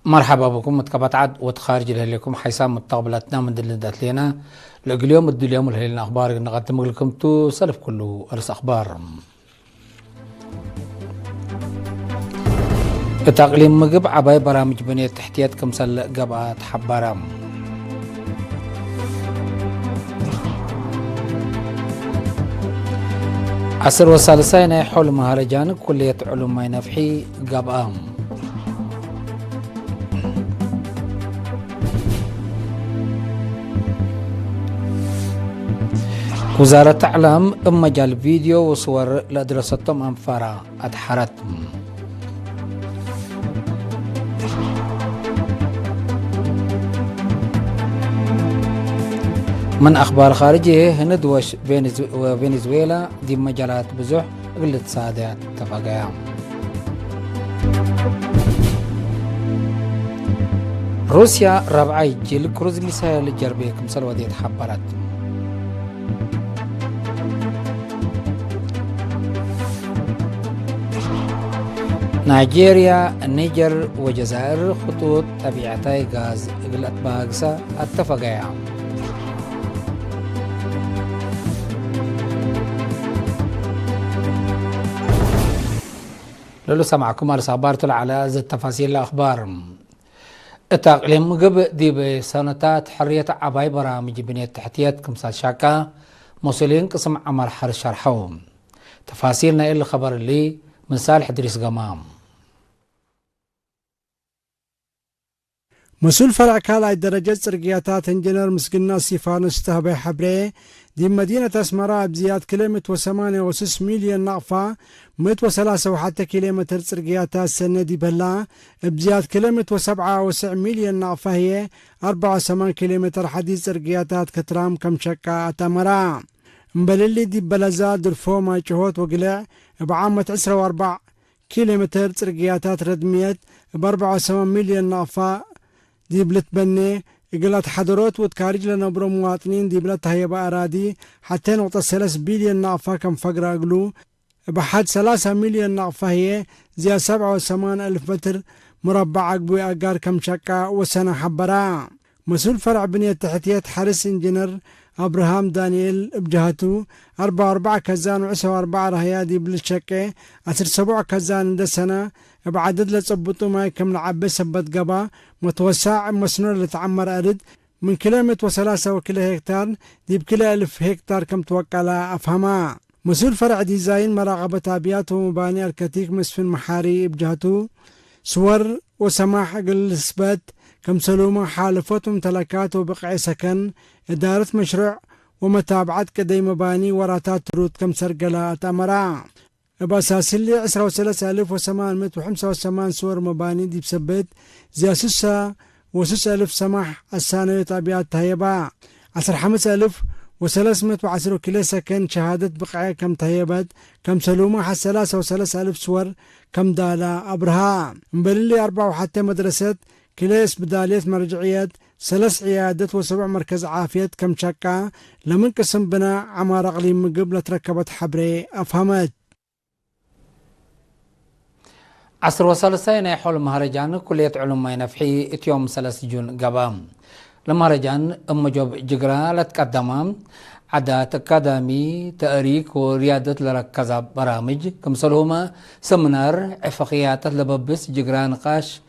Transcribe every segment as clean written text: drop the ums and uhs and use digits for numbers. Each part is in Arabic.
مرحبا بكم متكبت عد وتخارج لكم حيسام متقبلتنا من دلدات لنا اليوم اليوم الهلين اخبار نقدم لكم تو سلف كله ارس اخبار كتقليم مجب عباي برامج بنية تحتيات كمسل قبعات حبارام عصر وثالثين حول مهرجان كلية علوم ماي نفحي قبعام وزارة أعلام مجال فيديو وصور لدراستهم أنفارا أدحرت من أخبار خارجية هند وفنزويلا دي مجالات بزح قلت سادات تفاقيا روسيا ربعي جيل كروز ميسايل الجربية كمسل وديت حبرت نيجيريا النيجر وجزائر خطوط طبيعتي غاز قلت باقسة اتفقيا لولو سمعكم على صبارت على التفاصيل الأخبار التقليم مقب دي بسنتات حرية عباي برامج بنية تحتيات كمسال شاكا موصلين قسم عمر حر شرحهم تفاصيلنا إيه الخبر اللي من صالح إدريس قمام مسؤول فرع كالاي درجة سرقياتات انجنير مسقنا سيفانوس تهبي حبري دي مدينة اسمراء بزياد كيلومتر وثمانية وسس مليون نقفة 103 وحتى كيلومتر سرقياتات سنة دي بلا بزياد كيلومتر و7 مليون نقفة هي 84 كيلومتر حديث سرقياتات كترام كمشكا اتمرا مبللي دي بلزاد الفوما جهوت وقلع بعامة 14 كيلومتر سرقياتات ردميت ب74 مليون نقفة دي بلت بني قلت حضروت وتكارج لنبرو مواطنين دي بلت هيبا أرادي حتى نقطة 3 بليون نقفة كم فقرة أقلو بحد 3 مليون نقفة هي زي 87 ألف متر مربع أقبوي أقار كم شكا وسنة حبرا مسؤول فرع بنية تحتيات حارس انجنير أبراهام دانييل بجهته 44 كزان و4 رهيادي بالشكة 17 كزان ده سنة بعدد لتصبطوا ما كم لعبة سبت قبا متوسع مسنور لتعمر أرد من كيلومتر و3 وكيلو هكتار دي بكلا 1000 هكتار كم توكلا أفهما مسؤول فرع ديزاين مراقبة أبيات ومباني الكتيك مسفن محاري بجهته صور وسماح قل إثبات كم سلومة حالفات ومتلكات وبقع سكن إدارة مشروع ومتابعة كدي مباني وراتات روت كم سرقلات أمرا بأساس اللي 13885 صور مباني دي بسبت زي سسة و6000 سماح السانة طبيعات تهيبا 15310 كيلو سكن شهادة بقعة كم تهيبت كم سلومة حس 3000 صور كم دالا أبرها مبللي 4 وحتى مدرسة كلاس بدالية مرجعيات 3 عيادات و7 مركز عافية كم شكا لمن قسم بنا عمار أقليم قبل تركبت حبري أفهمت عصر وثالثين حول مهرجان كلية علوم ماي نفحي اتيوم 3 جون قبام المهرجان جوب جقرا لتقدم عدات أكاديمي تأريك وريادة لركزة برامج كمسلهما سمنار عفقيات لببس جقرا نقاش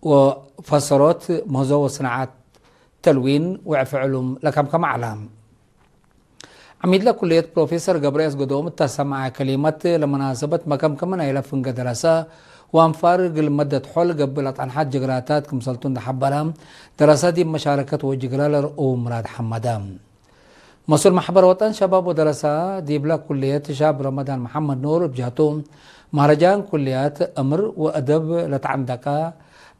وفسرات مهزو صناعات تلوين وعف علوم لكم كم أعلام عميد لكلية بروفيسور جبريس قدوم تسمع كلمة لمناسبة مكم كمان إلى فنق دراسة وانفارق المدة حول قبلت عن حد جغراتات كمسلطون حبرام دراسة دي مشاركة وجغرالر مراد حمدام مسؤول محبر وطن شباب ودراسة دي بلا كلية شاب رمضان محمد نور بجهتهم مهرجان كليات أمر وأدب لتعندك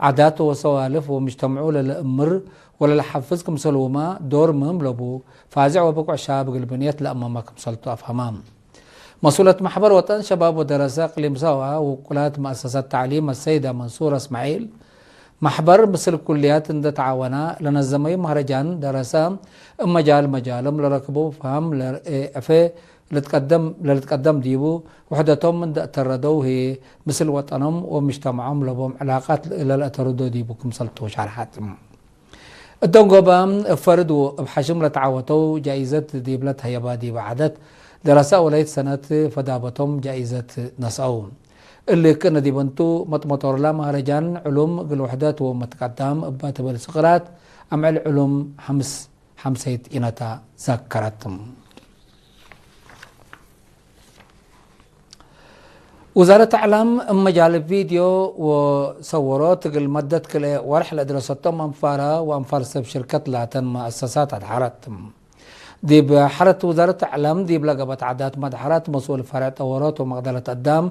عادات وسوالف ومجتمعوا للأمر ولا لحفظكم سلوما دور مملبو فازع وبقع شاب قلبنيات لأمامكم سلطوا أفهمام مسؤولة محبر وطن شباب ودراسة قليم سوا وكلات مؤسسات تعليم السيدة منصورة اسماعيل محبر مثل كليات اند تعاونا لنظمي مهرجان دراسة مجالم لركبوا فهم لرأفة لتقدم ديبو وحدتهم من تردو هي مثل وطنهم ومجتمعهم لبهم علاقات إلى الأتردو ديبو كمسلتو شرحات الدنقوبة فردوا بحشم لتعاوتو جائزة ديبلت هيبا ديب عدد دراسة وليت سنة فدابتهم جائزة نسأو اللي كنا ديبنتو مطمطور لا مهرجان علوم الوحدات ومتقدم أبات بالسقرات أمع العلوم حمسيت إنتا ذكرتهم وزارة إعلام مجال الفيديو وصورات المدة كل ورحلة دراستهم أنفارها وأنفار سب شركة لاتن مؤسسات الحرات دي بحرة وزارة إعلام دي بلقبت عادات مدحرات مسؤول فرع طورات ومقدلة قدام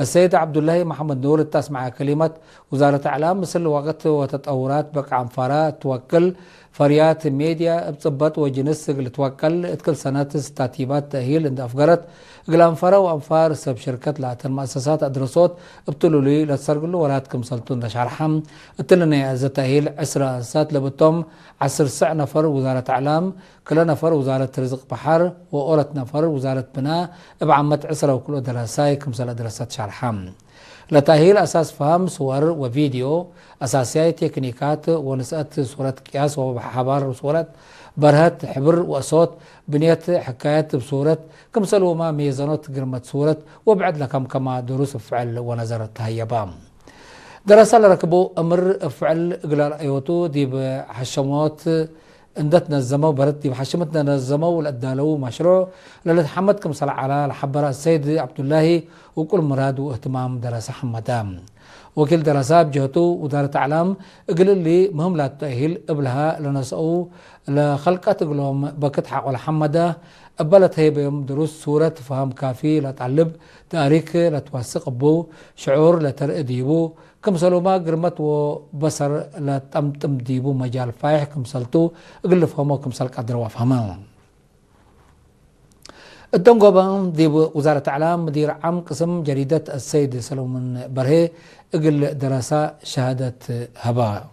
السيد عبد الله محمد نور تسمع كلمة وزارة إعلام مثل وقت وتطورات بقى أنفارها توكل فريات ميديا بصبت وجنس توكل كل سنة ستاتيبات تأهيل عند أفقرت قل أنفار وأنفار سب شركة لاتن مؤسسات أدرسوت ابتلوا لي لتسرقلوا ولاتكم سلطون دشارحم اتلنا إذا تأهيل 10 أسات لبتهم 10 سع نفر وزارة إعلام كل نفر وزارة رزق بحر وأولت نفر وزارة بناء بعمت 10 وكل دراساي كمسل دراسات شارحم لتأهيل أساس فهم صور وفيديو أساسية تكنيكات ونسأت صورة قياس وحبار وصورة برهت حبر وصوت بنية حكايات بصورة كم سلوا ما ميزانات قرمت صورة وبعد لكم كما دروس فعل ونظرت هيبام دراسة لركبوا أمر فعل قلال أيوتو دي بحشمات اندت نزموا برد دي بحشمتنا نزموا والأدالو مشروع للتحمد كم صلع على الحبر السيد عبد الله وكل مراد واهتمام دراسة حمدام وكل دراسة بجهته وزارة إعلام قل اللي مهم لا تأهيل قبلها لنسأو لخلقة قلهم بكت حق الحمدة قبلت هي بيوم دروس صورة فهم كافي لتعلب تاريخ لتوثق بو شعور لترقديبو كم سلوما قرمت وبصر لتمتم ديبو مجال فايح كم سلتو قل فهمو كم سلق قدر وفهمو الدنقوبة دي وزارة إعلام مدير عام قسم جريدة السيد سلومن برهي اقل دراسة شهادة هباء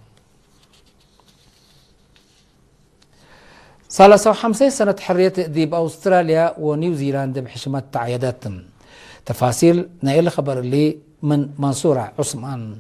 53 سنة حرية ديب أستراليا ونيوزيلاند بحشمة تعييدات تفاصيل نايل خبر اللي من منصورة عثمان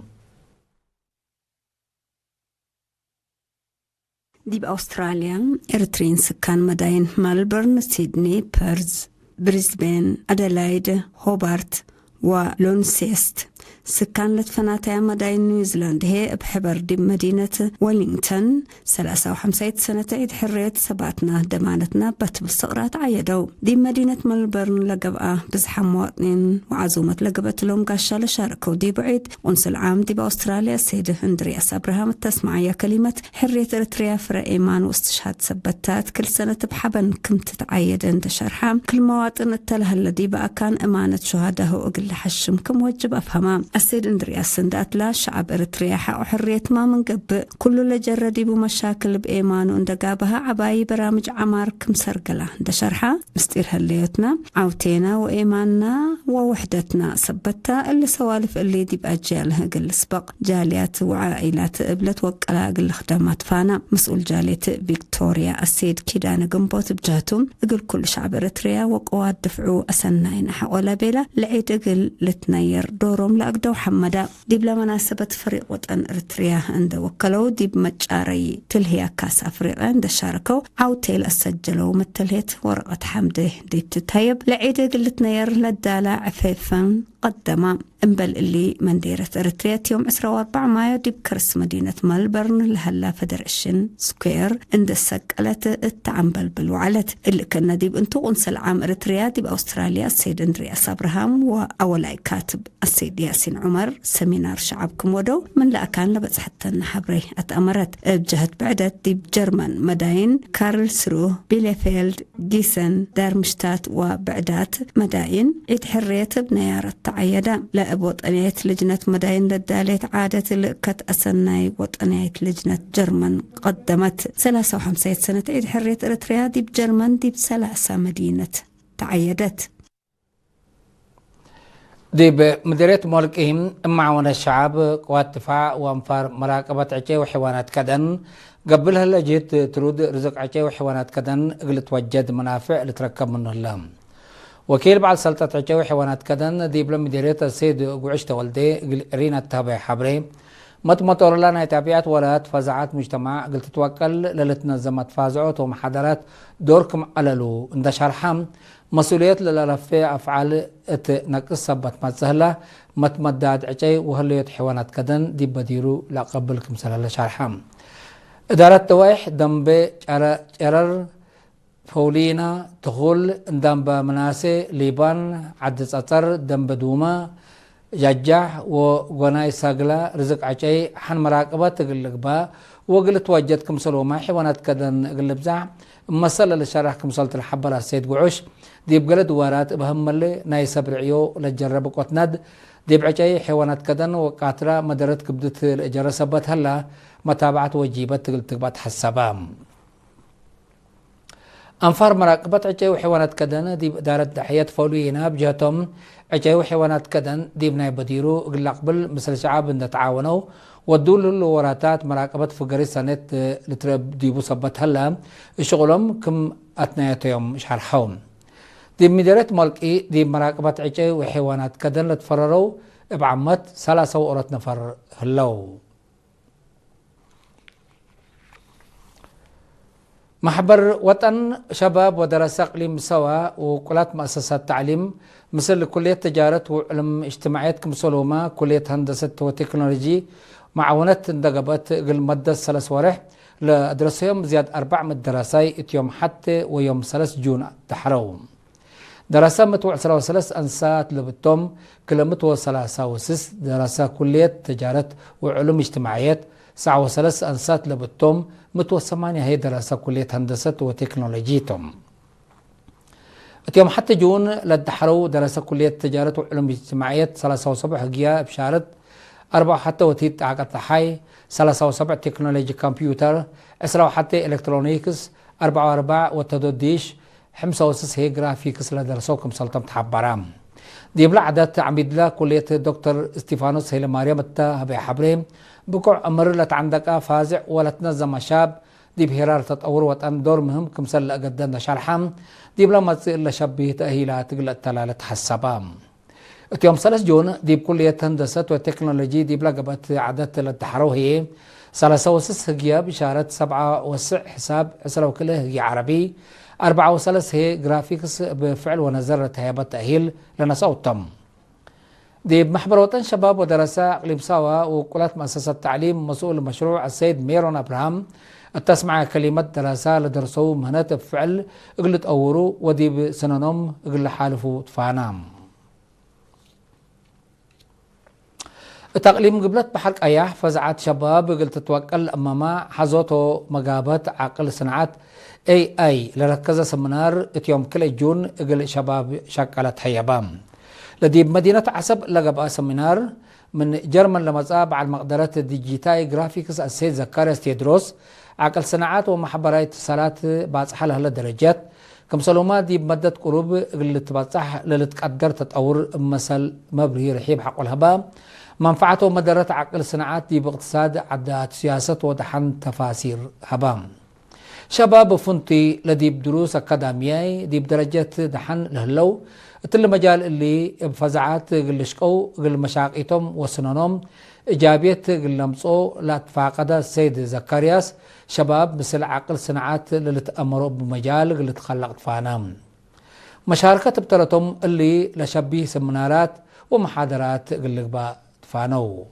ديب أستراليا إرترين سكان مداين ملبورن سيدني بيرز بريسبين أدلايد هوبارت ولونسيست سكان لتفناتها مداين نيوزيلاند هي بحبر دي مدينة ويلينغتون 53 سنة عيد حرية سباتنا دمانتنا بالصقرات عيدو دي مدينة ملبورن لقبقى بزحم مواطنين وعزومة لقبت لهم قاشا لشاركوا دي بعيد ونس العام دي بأستراليا السيد اندرياس أبراهام التسمعية كلمة حرية إرتريا فرق إيمان واستشهاد سبتات كل سنة بحبن كمت تعيد عند شرحام كل مواطن التله الذي بقى كان إمانة شهاده وقل حشمكم وجب أفهمام السيد اندرياس سندات لا شعب إرتريا حق حرية ما من قبل كل لجردي بمشاكل بإيمان وندقابها عباي برامج عمار كم سرقلة دا شرحة مستير هالليتنا عوتينا وإيماننا ووحدتنا سبتها اللي سوالف اللي دي بأجيالها قل سبق جاليات وعائلات قبلت وقلا قل خدمات فانا مسؤول جالية فيكتوريا السيد كيدانا قنبوت بجهتهم قل كل شعب إرتريا وقوات دفعوا أسناين حق بيلا لعيد قل لتنير دورهم لأقدو حمدا ديب لمناسبة فريق وطن إرتريا عند وكلو ديب مجاري تلهي كاس أفريقيا عند شاركو عوتيل أسجلو متلهيت ورقة حمده ديب تتهيب لعيد قلت نير للدالة عفيفا قدما انبل اللي منديرة إرتريا يوم 24 مايو ديب كرس مدينة ملبورن لهلا فدرشن سكوير عند السقلة التعنبل بالوعلت اللي كنا ديب انتو انسل عام إرتريا ديب أستراليا السيد اندرياس أبراهام وأولاي كاتب السيد ياسين عمر سمينار شعبكم ودو من لا كان لبس حتى النحبري أتأمرت بجهة بعدت ديب جرمان مداين كارل سرو بيليفيلد جيسن دارمشتات وبعدات مداين اتحريت بنيارة تعيدا لأب وطنية لجنة مداين للداليت عادة لكت أسناي وطنية لجنة جرمان قدمت 53 سنة عيد حرية إرتريا ديب جرمان ديب 3 مدينة تعيدت ديب مديرية مولكهم معاون الشعب قوات دفاع وانفار مراقبة عجي وحيوانات كدن قبلها لجيت ترود رزق عجي وحيوانات كدن قلت وجد منافع لتركب منه اللام وكيل بعد سلطة عجاوي حيوانات كدن ديب لم مديرية السيد قعش تولدي رينا التابع حبري مطمطور لنا تابعات ولات فزعات مجتمع قلت توكل للتنظمت فازعات ومحاضرات دوركم عللو اند شرحام مسؤوليات للرفع أفعال نقص صبت متسهلة متمداد عجاي وهليت حيوانات كدن ديب بديرو لا قبلكم سهلة شرحام إدارة تويح دنبي جرر فولينا تخول دنب مناسي ليبان عد سطر دنب دوما ججح وغناي ساقلا رزق عجاي حن مراقبة تقلق با وقلت وجدكم سلوما حيوانات كدن قلب زع مسألة لشرحكم سلطة الحبر السيد قعوش ديب قلد وارات بهم اللي ناي سبرعيو لجرب قوتند ديب عجاي حيوانات كدن وقاترة مدرت كبدت الإجارة سبت هلا متابعة وجيبت تقلت حسابام أنفار مراقبة عجاي وحيوانات كدن ديب إدارة دحيات فولينا بجهتهم عجاي وحيوانات كدن ديب ناي بديرو قل قبل مثل شعب تعاونوا ودول الوراتات مراقبة فقري سنة لترب ديبو صبت هلا شغلهم كم أثناء شرحهم ديب مديرة ملكي ديب مراقبة عجاي وحيوانات كدن لتفرروا بعمت 3 نفر هلو محبر وطن شباب ودراسة اقليم سوا وكلات مؤسسات تعليم مثل كلية تجارة وعلم اجتماعيات كمسلومة كلية هندسة وتكنولوجي معاونات اندقبت قل مدة 3 ورح لدراسيهم زياد 4 من الدراساي يوم حتى ويوم 3 جون تحروم دراسة متوع 3 أنسات لبتهم كلمتوا 3 دراسة كلية تجارة وعلم اجتماعيات 3 أنسات لبتهم متوى 8 هي دراسة كلية هندسة وتكنولوجيتهم يوم حتى جون لدحروا دراسة كلية تجارة وعلوم اجتماعيات 3 جيا بشارة 4 حتى وتيت عقد حي 3 تكنولوجي كمبيوتر 10 حتى إلكترونيكس 4 وتدوديش 5 هي جرافيكس لدرسوكم سلطم تحبرام دي بلا عدد عميد لا كلية دكتور استيفانوس هي مريم التهبي حبريم بقع أمر لت عندك فازع ولا تنظم شاب دي بهرار تطور وطن دور مهم كمسل قدنا شرحام دي بلا ما تصير لشبيه تأهيلات تقل التلالة حسابام يوم 3 جون دي بكلية هندسة وتكنولوجي دي بلا قبت عدد للتحرو هي 3 هي بشارة 7 وسع حساب 10 وكله هي عربي 4 هي جرافيكس بفعل ونظر هيبة تأهيل لنصوتهم دي محبر وطن شباب ودراسة اقليم سوا وكلات مؤسسة تعليم مسؤول المشروع السيد ميرون ابراهام تسمع كلمة دراسة لدرسوا مهنات بفعل اقلت اورو ودي بسننهم اقل حالفوا تفانام التقليم قبلت بحلق اياح فزعات شباب قلت توكل اماما حزوتو مقابات عقل صناعات AI لركز سمنار اتيوم كل جون اقل شباب شكلت حيبام لدي بمدينة عسب لقبا سمينار من جرمن لمصاب على المقدرات الديجيتاي جرافيكس السيد زكارياس تيدروس عقل صناعات ومحبراي اتصالات باصحة لها درجات كم سلومات دي بمدة قروب اللي تبصح اللي تقدر تطور مثل مبري رحيب حق الهباء منفعته مدرات عقل صناعات دي باقتصاد عدات سياسة ودحن تفاسير هبام شباب فنتي لدي بدروس أكاديمية دي بدرجات دحن لهلو تل مجال اللي بفزعات قل شقو قل مشاقيتهم وسننهم إيجابية قل لمصو لا تفاقد السيد زكارياس شباب مثل عقل صناعات اللي تأمروا بمجال قل تخلق فانام مشاركة بطلتهم اللي لشبيه سمنارات ومحاضرات قل لقبا تفانو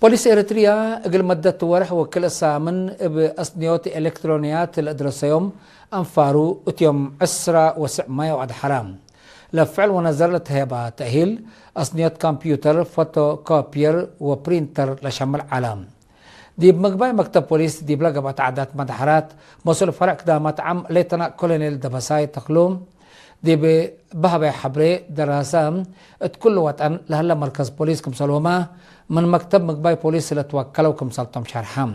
بوليس إريتريا قل مدة ورح وكل السامن بأصنيوت إلكترونيات الأدرسيوم أنفارو اتيوم 10 مايو عد حرام لفعل ونزلت هيبا تأهيل أصنيات كمبيوتر فوتو كوبير وبرينتر لشمل عالم دي بمقباي مكتب بوليس دي بلقبة عدات مدحرات مسؤول فرق دامت عم ليتنا كولونيل دبساي تقلوم دي بهبي حبري دراسة كل وطن لهلا مركز بوليس كمسلومة من مكتب مقباي بوليس لتوكلوا كمسلطم شرحام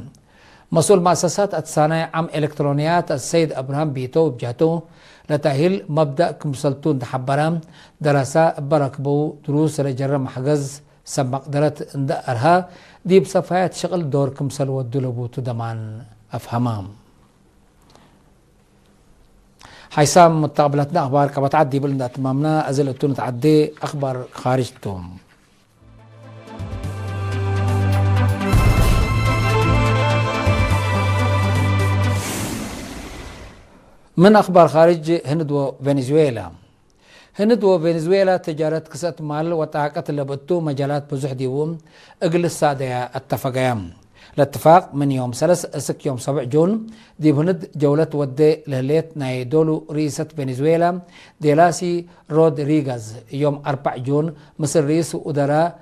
مسؤول مؤسسات الصناعة عم إلكترونيات السيد أبراهام بيتو بجهته لتأهيل مبدأ كمسلطون تحبرام دراسة بركبو دروس رجرم حجز سب مقدرة اندقرها دي بصفايات شغل دور كمسل ودلبو تدمان أفهمام حيسام متقبلتنا أخبار كما تعدي بلنا تمامنا أزل التون تعدي أخبار خارجتهم. من أخبار خارج هند وفنزويلا. هند وفنزويلا تجارة كسات مال وطاقة لبتو مجالات بزح ديوم أقل السادة اتفاقيام. الاتفاق من يوم 3 يوم 7 جون دي هند جولة ودي لهليت نايدولو رئيسة فنزويلا ديلاسي رودريغاز يوم 4 جون مصر رئيس وزراء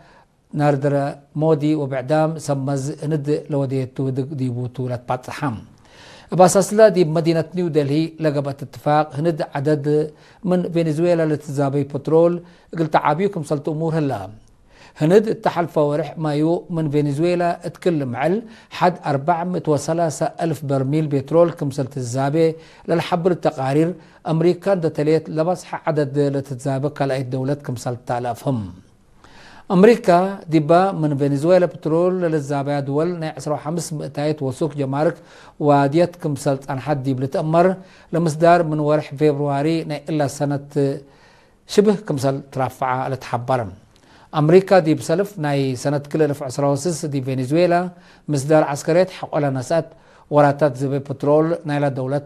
ناردرا مودي وبعدام سمز هند لوديتو ديبوتو لتبطحام. باساسلا دي مدينة نيو دلهي لقبت اتفاق هند عدد من فنزويلا لتزابي بترول قلت عابيكم صلت أمور هلا هند التحالف ورح مايو من فنزويلا اتكلم عل حد 403,000 برميل بترول كمسلت الزابي للحبر التقارير أمريكا دتليت لبصح عدد لتتزابي كلايت دولة كمسلت آلافهم. أمريكا ديبا من فنزويلا بترول للزابية دول نعسروا 500 وسوق جمارك وديت كمسلت عن حد ديب لتأمر لمصدار من ورح فبراير إلا سنة شبه كمسل ترفع لتحبرم. أمريكا دي بسلف ناي سنة كل 1996 دي فنزويلا مصدر عسكريات حقولا نسات وراتات زبي بترول نايلا دولة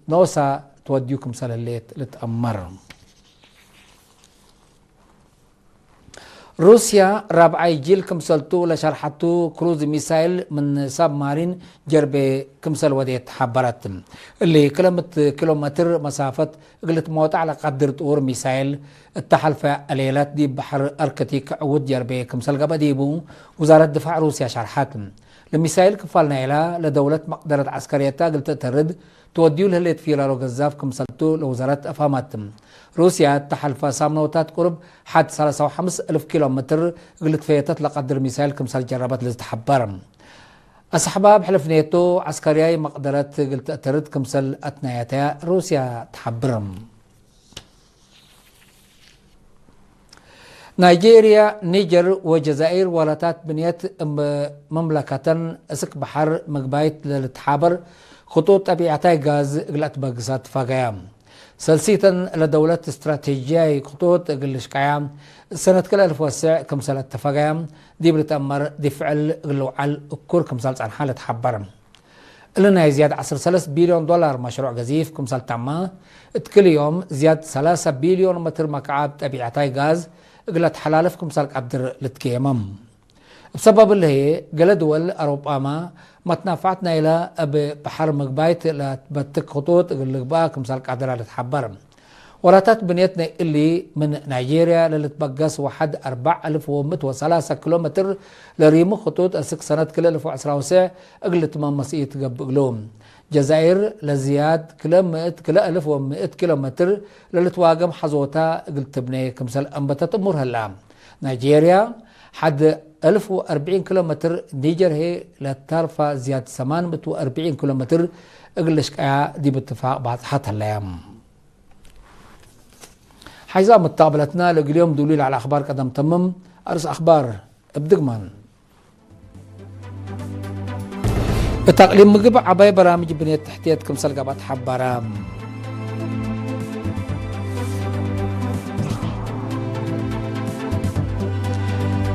نوسا توديوكم سلاليت لتأمر. روسيا رابعي جيل كمسلتو لشرحتو كروز ميسايل من ساب مارين جرب كمسل وديت حبرت اللي كيلومتر مسافة قلت موت على قدر طور ميسايل التحالف الليلات دي بحر أركتيك عود جرب كمسل قبديبو وزارة دفاع روسيا شرحت الميسايل كفالنا إلى لدولة مقدرة عسكريتها قلت ترد توديو لهليت في رارو قزاف كمسلتو لوزارة أفهمت. روسيا تحالف سامنوتات قرب حد 35,000 كيلومتر قلت فيتت لقدر ميسايل كمسال جربت لتحبرم. أصحباب حلف نيتو عسكرياي مقدرة قلت ترد كمسال أتنايتها روسيا تحبرم. نيجيريا نيجر وجزائر ولاتات بنيت مملكة اسك بحر مقبايت للتحابر خطوط طبيعتها غاز قلت بقصات فاقيام. سلسيتا لدولة استراتيجية خطوط قلش قيام سنة كل 1000 كمسال اتفاقيام دي بتأمر دي فعل قلو على الكور كمسال عن حالة حبرم. لنا زياد 10 بليون دولار مشروع قزيف كمسال تعما كل يوم زياد 3 بليون متر مكعب طبيعتها غاز قلت حلالف كمسال قدر لتكيمم. بسبب اللي هي قل دول أوروبا ما تنافعتنا إلى بحر مقبايت لتبتك خطوط قلقبا كمسال قدر لتحبرم. وراتات بنيتنا اللي من نيجيريا للتبقس وحد 4,103 كيلومتر لريمو خطوط السك سنة كل 2019 قلت ما مسيت قبلهم. جزائر لزياد كل 1,100 كيلومتر للتواقم حزوتا قلت بني كمسال أنبتت أمورها اللام. نيجيريا حد 1040 كيلومتر نيجر هي لترفع زياد 840 كيلومتر اقلش دي باتفاق بعد حتى الليام. حيزام متقابلتنا اليوم دليل على اخبار قدم تمم ارس اخبار بدقمان التقليم مقبع عباي برامج بنية تحتيات كمسال قبات حبارام.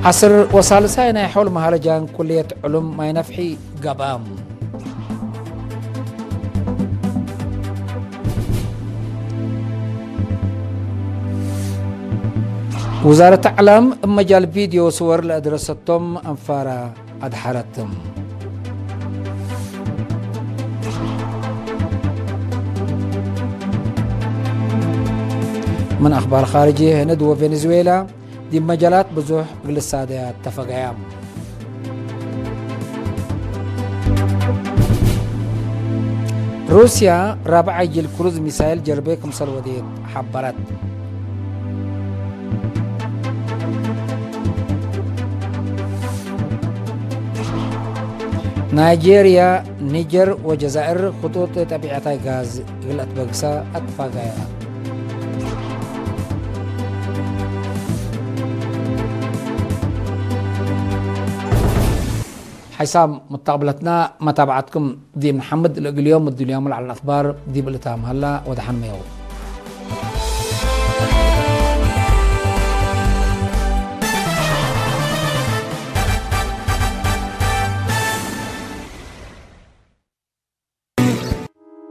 عصر وصالساينا حول مهرجان كلية علوم ما ينفحي قبام. وزارة أعلام مجال فيديو صور لأدرستهم أنفارا أدحرتهم. من أخبار خارجية هند وفنزويلا دي مجالات بزوح بالسادة اتفاقيام. روسيا رابع جيل كروز ميسايل جربي كمسال وديت حبرت. نيجيريا نيجر وجزائر خطوط طبيعتها غاز قلت بقسا اتفاقيام. حسام متقبلتنا متابعتكم دي محمد اليوم على الأخبار دي بالتام هلا ودحن ميو